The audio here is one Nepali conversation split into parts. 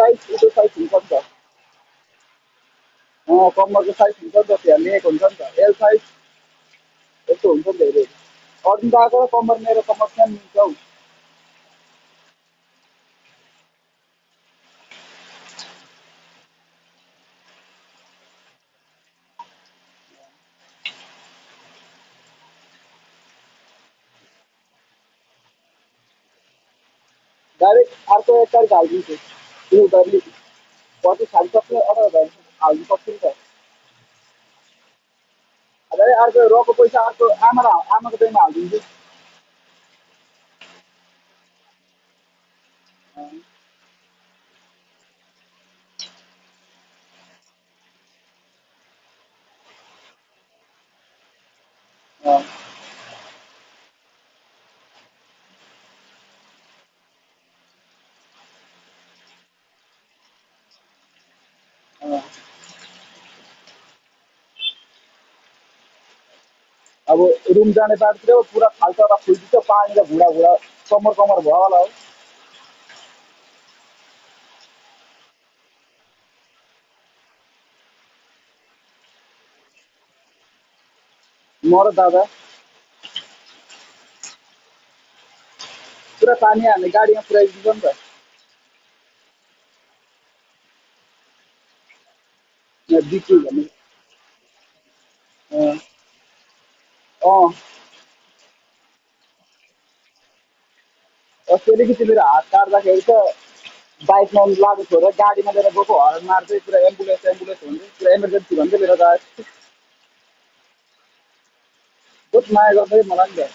साइज उतो साइज हुन्छ नि त। कम्मरको साइज हुन्छ नि त, त्यहाँ लेख हुन्छ नि त, एल साइज यस्तो हुन्छ नि धेरै। अर्जुन दाको र कम्मर मेरो कम्मर सेम मिल्छ हौ। डाइरेक्ट अर्को 1 तारिक हालिदिन्छु, त्यो डरले पछि खानु अर्डर हाल्नु सक्छु नि त। अरे अर्को रको पैसा अर्को आमाको पेमा हालिदिन्छु। अँ, अँ। अब रुम जाने बाटोतिर पुरा खाल्टा फुल्छ पानी र भुडा भुडा कमर कमर भयो होला हो। म र दादा पुरा पानी हाल्ने गाडीमा पुऱ्याइदिन्छ नि त। यहाँ बिक्री भन्ने। अँ, अँ। अस्ति कि मेरो हात काट्दाखेरि त बाइकमा लागेको छोडेर गाडीमा लिएर गएको हर्न मार्दै पुरा एम्बुलेन्स एम्बुलेन्स हुँदै पुरा इमर्जेन्सी भन्दै लिएर गएको। बहुत माया गर्दै मलाई नि त।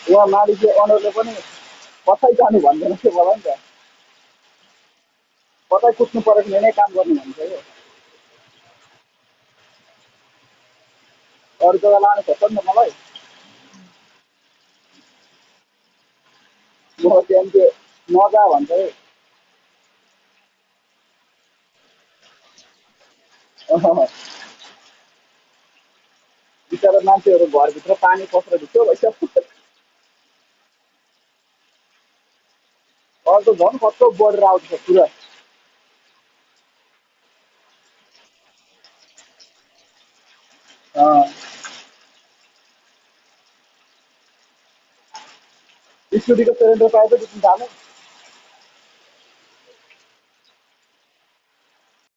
यहाँ मालिकले अनरले पनि कतै जानु भन्दैन थियो मलाई नि त। कतै कुद्नु पऱ्यो भने नै काम गर्नु भन्छ क्या। अरू जग्गा लानु खोज्छ नि त मलाई। म त्यहाँदेखि त्यो नजा भन्छ है। अँ, बिचरा मान्छेहरू घरभित्र पानी पसेर ढुक्क भइसक्यो। अरू त झन् कत्रो बढेर आउँछ पुरा। अँ, स्कुटीको सिलिन्डर पाएपछि थाल्यो।